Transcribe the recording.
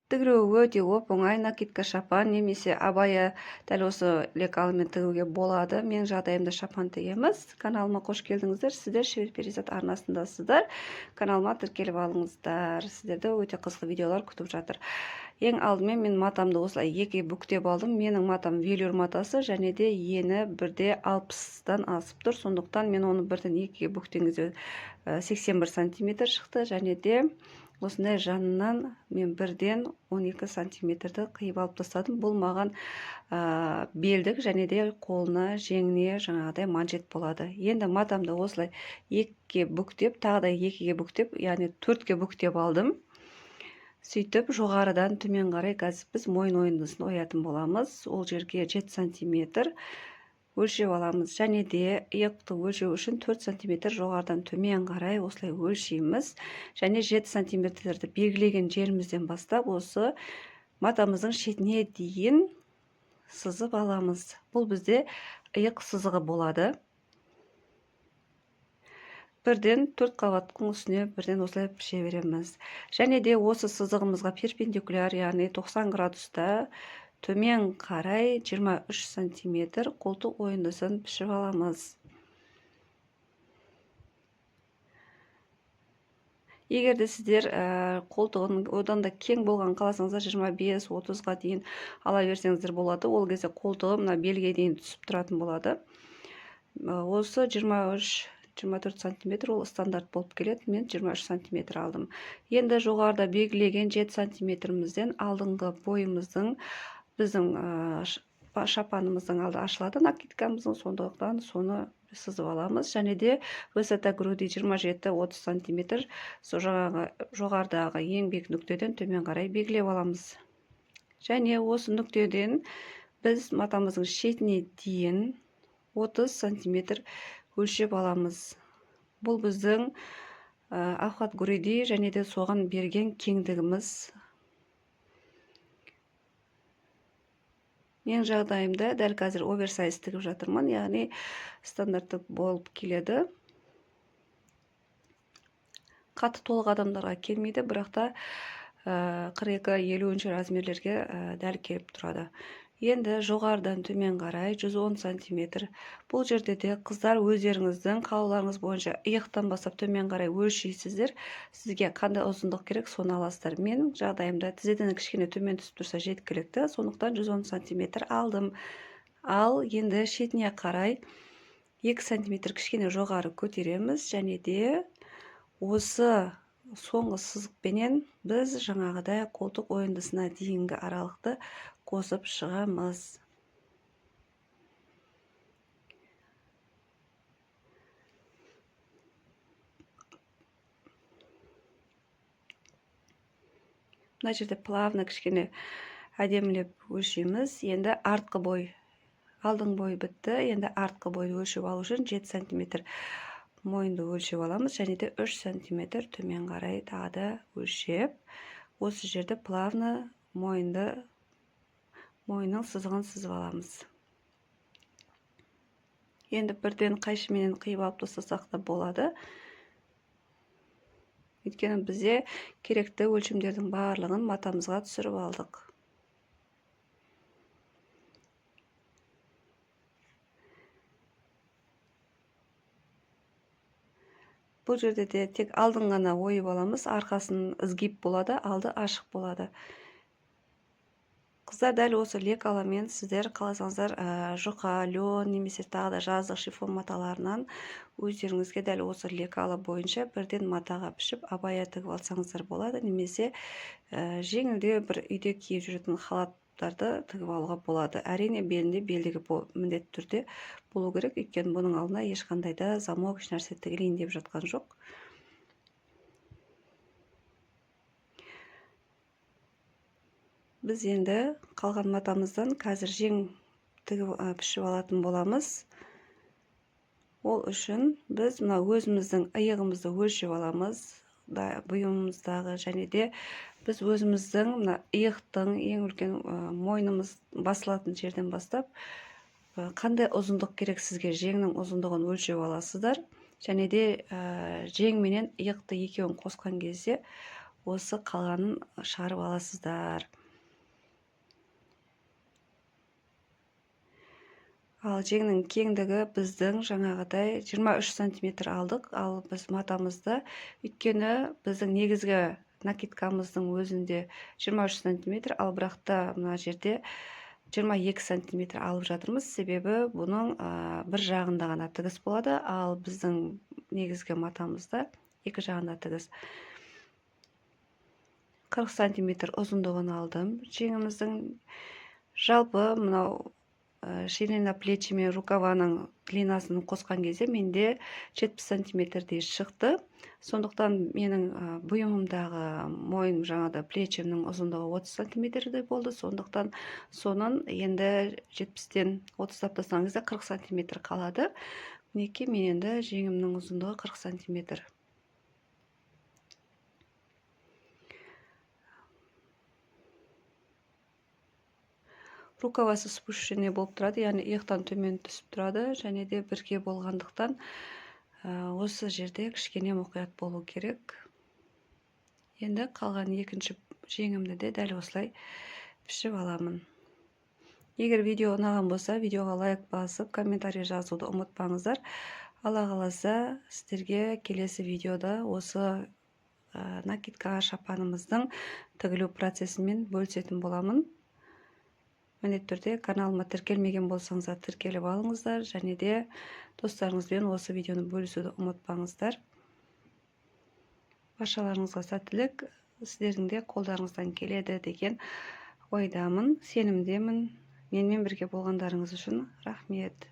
Тігіруі өте оп-оңай, накидка шапан немесе абая дәл осы лекалымен тігуге болады. Менің жағдайымда шапан тігеміз. Каналыма қош келдіңіздер. Сіздер Шебер Перизат арнасындасыздар. Каналыма тіркеліп алыңыздар. Сіздерді өте қызықты видеолар күтіп жатыр. Ең алдымен мен матамды осылай екіге бүктеп алдым. Менің матам велюр матасы және де ені 1/60-дан асып тұр. Сондықтан мен оны бірден екіге бүктеңізде 81 сантиметр шықты және де осындай жанынан мен 1-12 сантиметрді қиып алып тастадым. Бұл маған белдік және де қолына, жеңіне жаңағыдай манжет болады. Енді матамды осылай екіге бүктеп, тағы да екіге бүктеп, яғни 4-ке бүктеп алдым. Сөйтіп, жоғарыдан төмен қарай қазір біз мойын ойындысын оятын боламыз. Ол жерге 7 сантиметр өлшеп аламыз. Және де иықты өлшеу үшін 4 сантиметр жоғарыдан төмен қарай осылай өлшейміз. Және 7 сантиметрді белгілеген жерімізден бастап осы матамыздың шетіне дейін сызып аламыз. Бұл бізде иық сызығы болады. Бірден 4 қабаттың үстіне бірден осылай піше береміз. Және де осы сызығымызға перпендикуляр, яғни 90 градуста төмен қарай 23 сантиметр қолтық ойындысын пішіп аламыз. Егерде сіздер қолтығын одан да кең болған қаласаңыздар 25-30-ға дейін ала берсеңіздер болады. Ол кезде қолтығы мына белге дейін түсіп тұратын болады. Осы 23-24 сантиметр ол стандарт болып келеді. Мен 23 сантиметр алдым. Енді жоғарыда белгілеген 7 сантиметрімізден алдыңғы бойымыздың біздің шапанымыздың алды ашылады, накидкамыздың, сондықтан соны сызып аламыз. Және де высота груди 27-30 сантиметр жоғарыдағы ең биік нүктеден төмен қарай белгілеп аламыз. Және осы нүктеден біз матамыздың шетіне дейін 30 сантиметр өлшеп аламыз. Бұл біздің ахват груди және де соған берген кеңдігіміз. Мен жағдайымда дәл қазір оверсайз тігіп жатырмын, яғни стандарттық болып келеді. Қатты толық адамдарға келмейді, бірақ та 42-50 размерлерге дәл келіп тұрады. Енді жоғарыдан төмен қарай 110 сантиметр. Бұл жерде де қыздар өздеріңіздің қалауларыңыз бойынша иықтан бастап төмен қарай өлшейсіздер. Сізге қандай ұзындық керек, соны аласыздар. Менің жағдайымда тізеден кішкене төмен түсіп тұрса жеткілікті, сондықтан 110 сантиметр алдым. Ал енді шетіне қарай 2 сантиметр кішкене жоғары көтереміз, және де осы соңғы сызықпенен біз жаңағыдай қолтық ойындысына дейінгі аралықты қосып шығамыз. Мына жерде плавно кішкене әдемілеп өлшейміз. Енді артқы бой, алдың бой бітті. Енді артқы бойды өлшеп алу үшін 7 сантиметр мойынды өлшеп аламыз, және де 3 сантиметр төмен қарай тағы да өлшеп, осы жерде плавно мойынның сызығын сызып аламыз. Енді бірден қайшымен қиып алып тастасақ та болады. Өйткені бізде керекті өлшемдердің барлығын матамызға түсіріп алдық. Бұл жерде де тек алдын ғана ойып аламыз, арқасын ізгип болады, алды ашық болады. Қыздар, дәл осы лекаламен сіздер қаласаңыздар жұқа, лен немесе тағы да жаздық шифон маталарынан өздеріңізге дәл осы лекала бойынша бірден матаға пішіп абая тігіп алсаңыздар болады, немесе жеңілде бір үйде киіп жүретін халаттарды тігіп алуға болады. Әрине белінде белдігі міндетті түрде болу керек, өйткені бұның алдына ешқандай да замок ешнәрсе тігілейін деп жатқан жоқ. Біз енді қалған матамыздан қазір жең тігіп пішіп алатын боламыз. Ол үшін біз мына өзіміздің иығымызды өлшеп аламыз, бұйымымыздағы, және де біз өзіміздің мына иықтың ең үлкен мойнымыз басылатын жерден бастап қандай ұзындық керек сізге, жеңнің ұзындығын өлшеп аласыздар. Және де жең менен иықты екеуін қосқан кезде осы қалғанын шығарып аласыздар. Ал жеңнің кеңдігі біздің жаңағыдай 23 сантиметр алдық. Ал біз матамызды, өйткені біздің негізгі накидкамыздың өзінде 23 сантиметр, ал бірақта мына жерде 22 сантиметр алып жатырмыз. Себебі бұның бір жағында ғана тігіс болады, ал біздің негізгі матамызда екі жағында тігіс. 40 сантиметр ұзындығын алдым. Жеңіміздің жалпы мынау ширина плечи мен рукаваның длинасын қосқан кезде менде 70 сантиметрдей шықты. Сондықтан менің бұйымымдағы мойын жаңада плечімнің ұзындығы 30 сантиметрдей болды. Сондықтан соның енді 70-тен 30 тастаған кезде 40 сантиметр қалады. Мінекей мен енді жеңімнің ұзындығы 40 сантиметр. Рукавасы спущенный болып тұрады, яғни иықтан төмен түсіп тұрады, және де бірге болғандықтан осы жерде кішкене мұқият болу керек. Енді қалған екінші жеңімді де дәл осылай пішіп аламын. Егер видео ұнаған болса, видеоға лайк басып, комментарий жазуды ұмытпаңыздар. Алла қаласа сіздерге келесі видеода осы накидка шапанымыздың тігілу процесімен бөлісетін боламын. Міндетті түрде каналыма тіркелмеген болсаңыздар тіркеліп алыңыздар, және де достарыңызбен осы видеоны бөлісуді ұмытпаңыздар. Баршаларыңызға сәттілік, сіздердің де қолдарыңыздан келеді деген ойдамын, сенімдемін. Менімен бірге болғандарыңыз үшін рахмет.